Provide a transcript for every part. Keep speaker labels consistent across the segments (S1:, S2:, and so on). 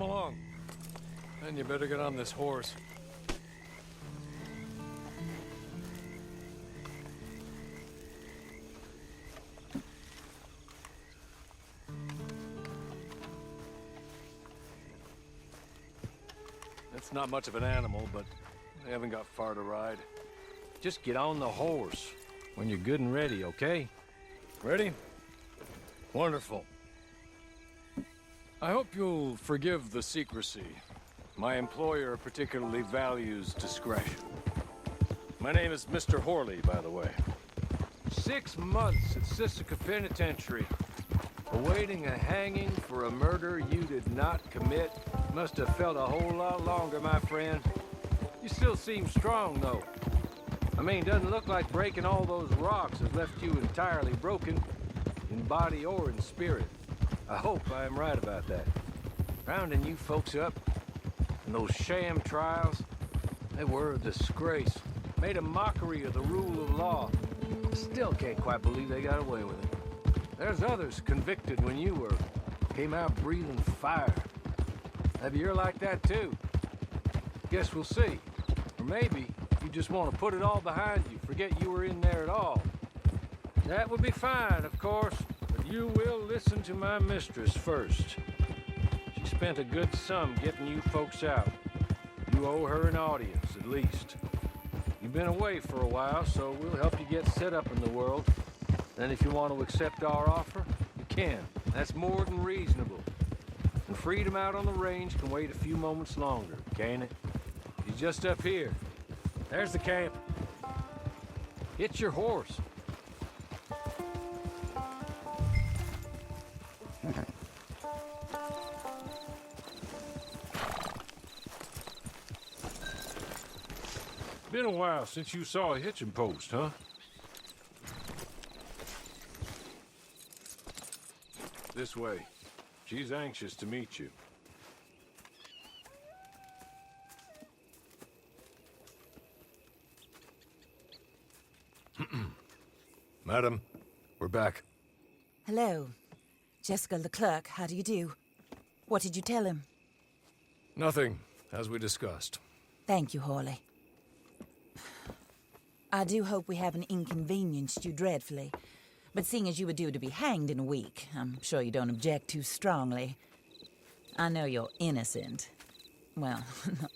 S1: Come along. And you better get on this horse. It's not much of an animal, but they haven't got far to ride. Just get on the horse when you're good and ready, okay? Ready? Wonderful. I hope you'll forgive the secrecy. My employer particularly values discretion. My name is Mr. Horley, by the way. 6 months at Sisika Penitentiary, awaiting a hanging for a murder you did not commit. Must have felt a whole lot longer, my friend. You still seem strong, though. I mean, doesn't look like breaking all those rocks has left you entirely broken, in body or in spirit. I hope I am right about that. Rounding you folks up, and those sham trials, they were a disgrace. Made a mockery of the rule of law. Still can't quite believe they got away with it. There's others convicted when you were. Came out breathing fire. Maybe you're like that too. Guess we'll see. Or maybe you just want to put it all behind you, forget you were in there at all. That would be fine, of course, but you will listen to my mistress first. She spent a good sum getting you folks out. You owe her an audience, at least. You've been away for a while, so we'll help you get set up in the world. Then if you want to accept our offer, you can. That's more than reasonable. And freedom out on the range can wait a few moments longer, can't it? He's just up here. There's the camp. Get your horse. Been a while since you saw a hitching post, huh? This way. She's anxious to meet you. Madam, we're back.
S2: Hello. Jessica Leclerc, how do you do? What did you tell him?
S1: Nothing, as we discussed.
S2: Thank you, Horley. I do hope we haven't inconvenienced you dreadfully. But seeing as you were due to be hanged in a week, I'm sure you don't object too strongly. I know you're innocent. Well,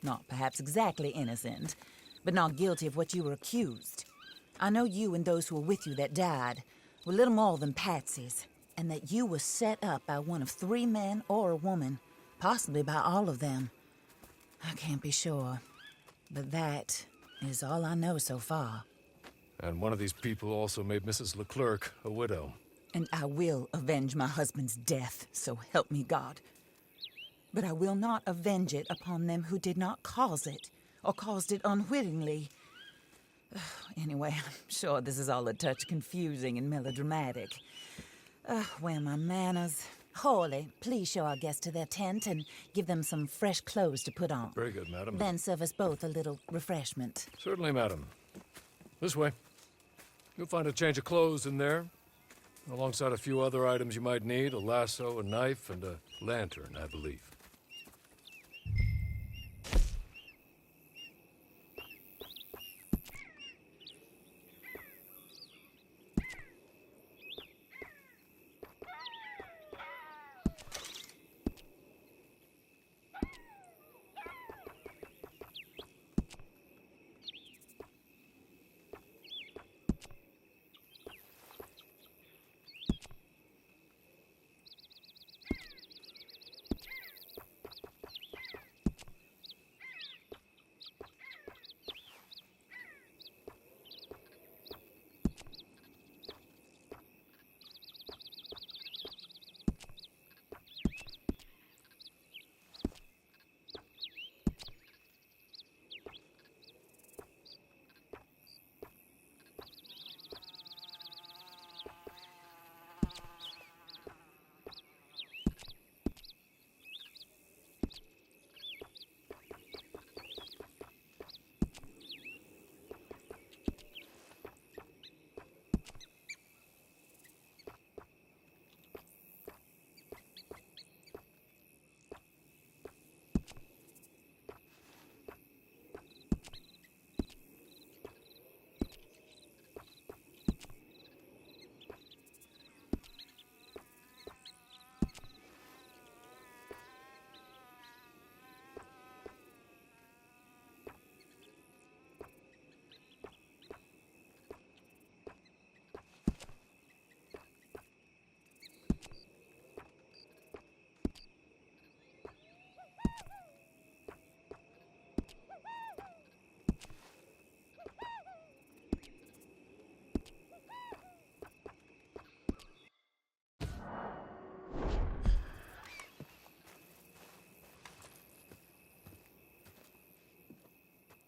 S2: not perhaps exactly innocent, but not guilty of what you were accused. I know you and those who were with you that died were little more than patsies, and that you were set up by one of 3 men or a woman, possibly by all of them. I can't be sure, but that is all I know so far.
S1: And one of these people also made Mrs. Leclerc a widow.
S2: And I will avenge my husband's death, so help me God. But I will not avenge it upon them who did not cause it, or caused it unwittingly. Anyway, I'm sure this is all a touch confusing and melodramatic. Where are my manners? Horley, please show our guests to their tent and give them some fresh clothes to put on.
S1: Very good, madam.
S2: Then serve us both a little refreshment.
S1: Certainly, madam. This way. You'll find a change of clothes in there, alongside a few other items you might need, a lasso, a knife, and a lantern, I believe.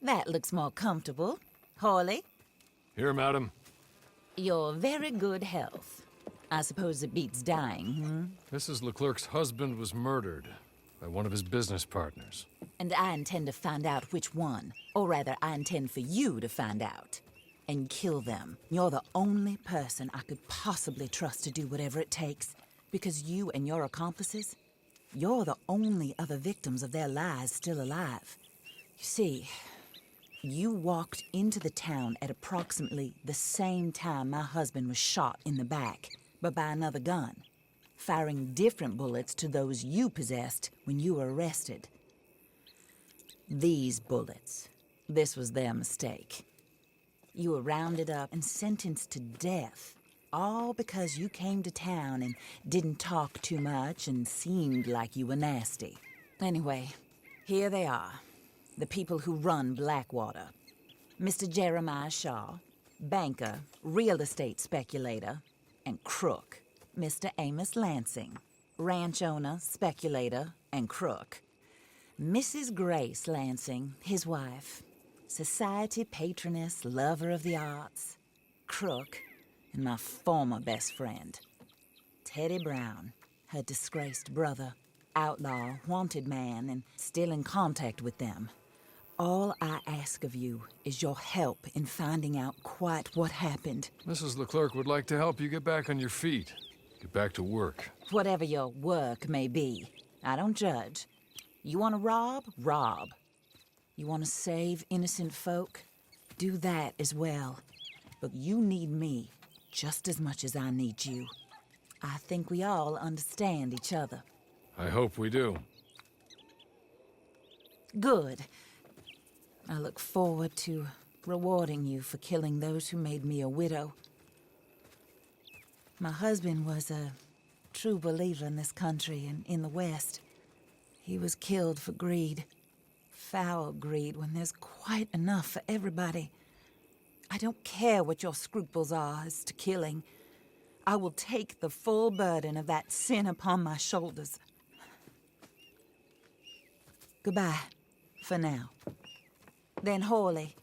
S2: That looks more comfortable. Hawley,
S1: Here, madam.
S2: your very good health. I suppose it beats dying,
S1: Mrs. Leclerc's husband was murdered by one of his business partners.
S2: And I intend to find out which one. Or rather, I intend for you to find out. And kill them. You're the only person I could possibly trust to do whatever it takes. Because you and your accomplices, you're the only other victims of their lies still alive. You see, you walked into the town at approximately the same time my husband was shot in the back, but by another gun, firing different bullets to those you possessed when you were arrested. These bullets, this was their mistake. You were rounded up and sentenced to death, all because you came to town and didn't talk too much and seemed like you were nasty. Anyway, here they are, the people who run Blackwater. Mr. Jeremiah Shaw, banker, real estate speculator, and crook. Mr. Amos Lansing, ranch owner, speculator, and crook. Mrs. Grace Lansing, his wife, society patroness, lover of the arts, crook, and my former best friend. Teddy Brown, her disgraced brother, outlaw, wanted man, and still in contact with them. All I ask of you is your help in finding out quite what happened.
S1: Mrs. Leclerc would like to help you get back on your feet. Get back to work.
S2: Whatever your work may be, I don't judge. You want to rob? Rob. You want to save innocent folk? Do that as well. But you need me just as much as I need you. I think we all understand each other.
S1: I hope we do.
S2: Good. I look forward to rewarding you for killing those who made me a widow. My husband was a true believer in this country and in the West. He was killed for greed. Foul greed when there's quite enough for everybody. I don't care what your scruples are as to killing. I will take the full burden of that sin upon my shoulders. Goodbye, for now. Then Hawley,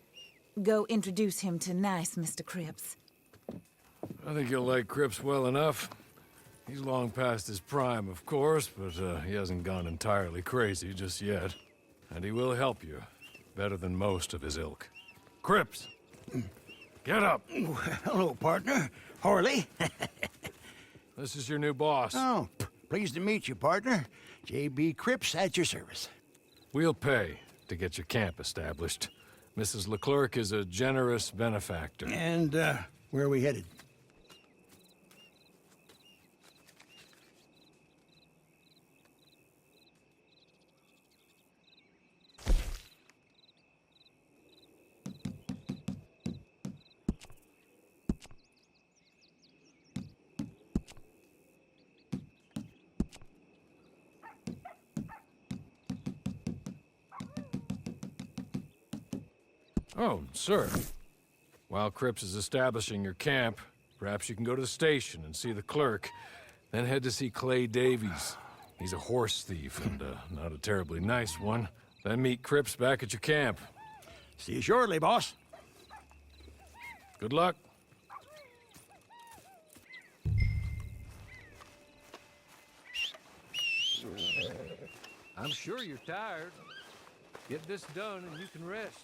S2: go introduce him to nice Mr. Cripps.
S1: I think you'll like Cripps well enough. He's long past his prime, of course, but he hasn't gone entirely crazy just yet. And he will help you, better than most of his ilk. Cripps! Get up!
S3: Hello, partner. Hawley.
S1: This is your new boss.
S3: Oh, pleased to meet you, partner. J.B. Cripps at your service.
S1: We'll pay to get your camp established. Mrs. Leclerc is a generous benefactor.
S3: And, where are we headed?
S1: Oh, sir. While Cripps is establishing your camp, perhaps you can go to the station and see the clerk, then head to see Clay Davies. He's a horse thief, and not a terribly nice one. Then meet Cripps back at your camp.
S3: See you shortly, boss.
S1: Good luck. I'm sure you're tired. Get this done and you can rest.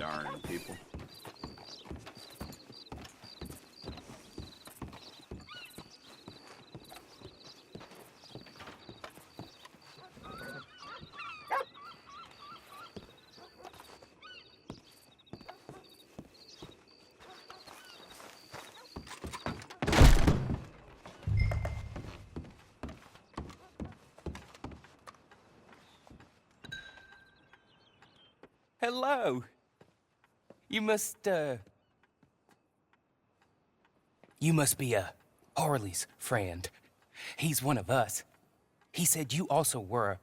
S4: darn people.
S5: Hello. You must be Harley's friend. He's one of us. He said you also were a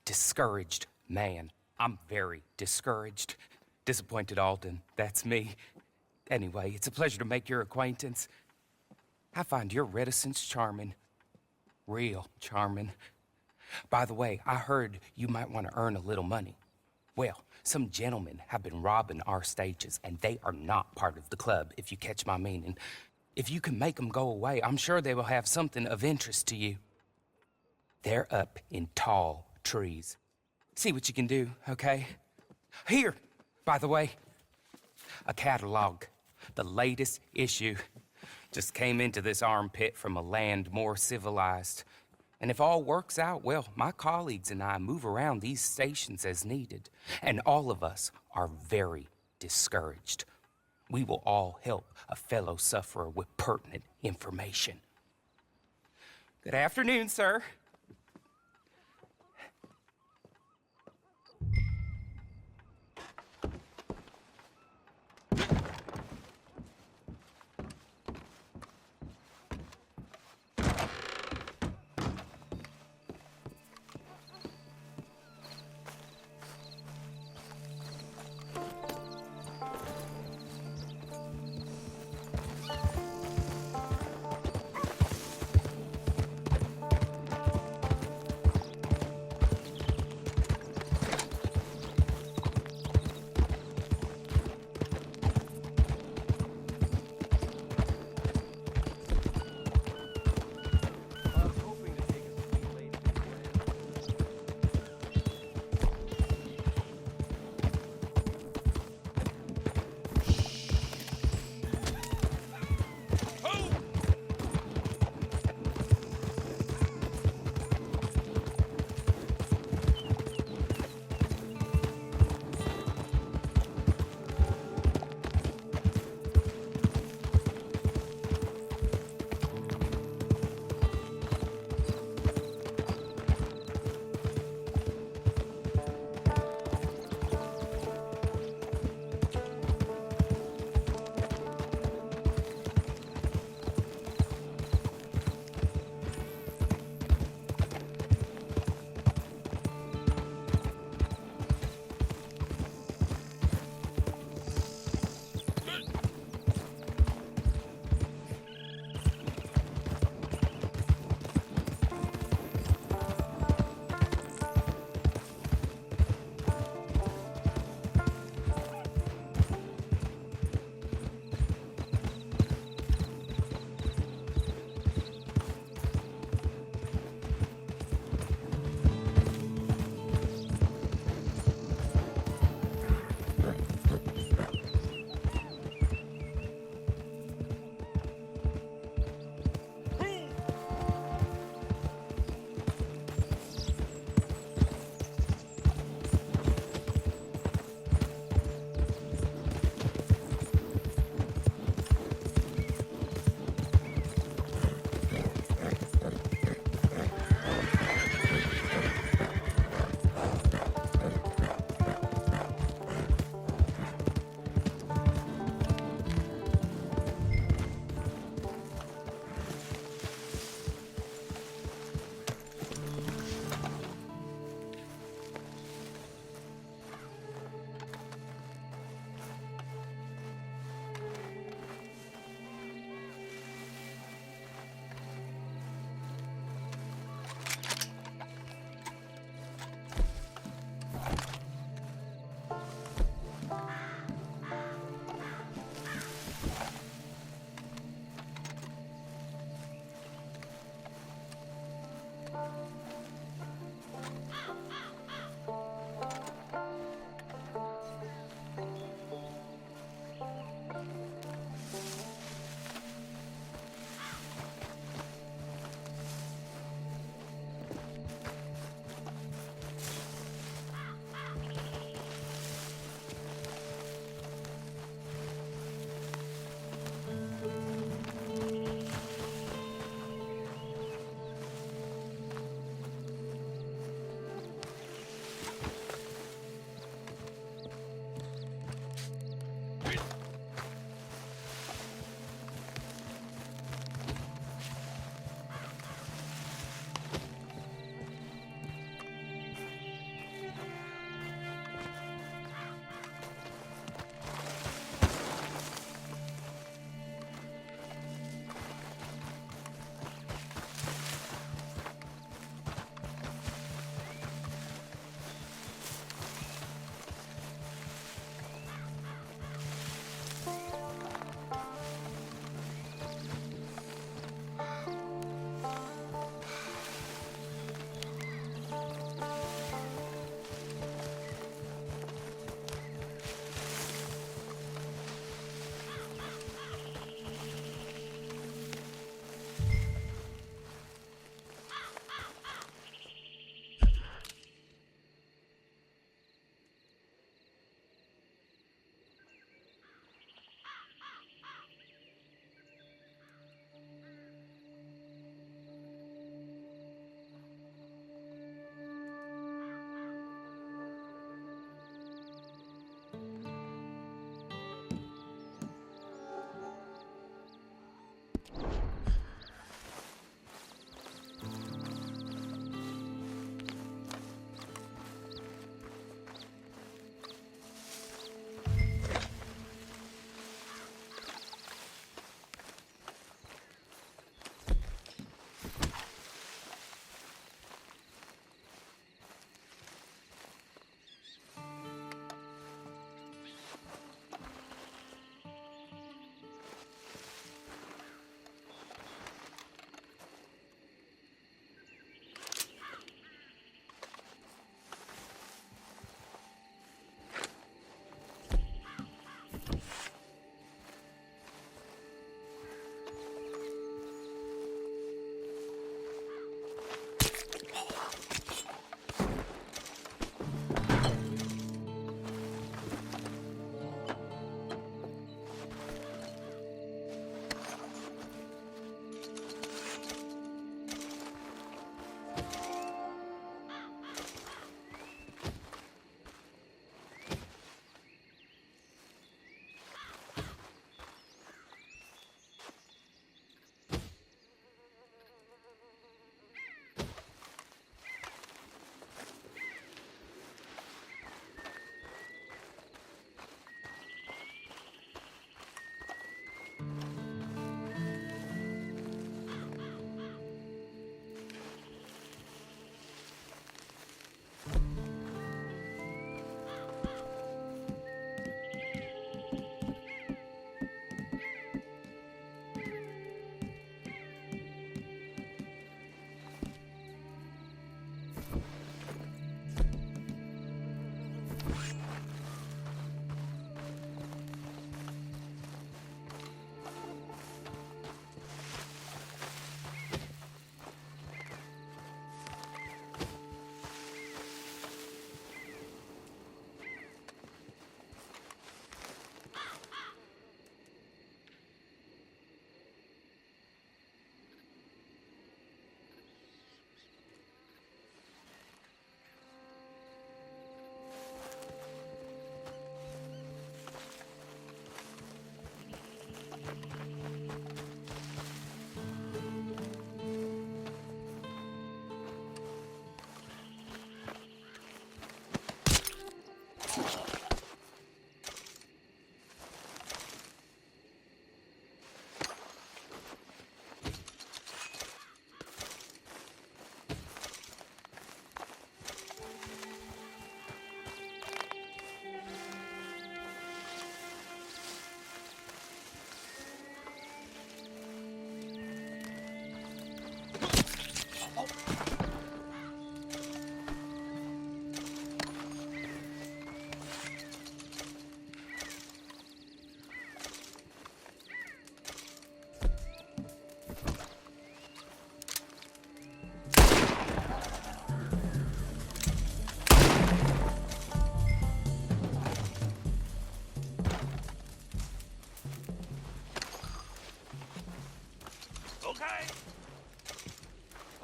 S5: discouraged man. I'm very discouraged. Disappointed Alden, that's me. Anyway, it's a pleasure to make your acquaintance. I find your reticence charming. Real charming. By the way, I heard you might want to earn a little money. Well, some gentlemen have been robbing our stages, and they are not part of the club, if you catch my meaning. If you can make them go away, I'm sure they will have something of interest to you. They're up in tall trees. See what you can do, okay? Here, by the way, a catalog. The latest issue. Just came into this armpit from a land more civilized. And if all works out, well, my colleagues and I move around these stations as needed. And all of us are very discouraged. We will all help a fellow sufferer with pertinent information. Good afternoon, sir.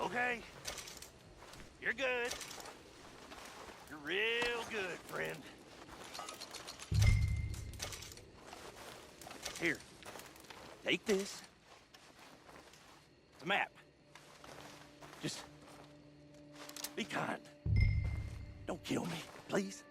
S4: Okay. You're good. You're real good, friend. Here. Take this. It's a map. Just be kind. Don't kill me, please.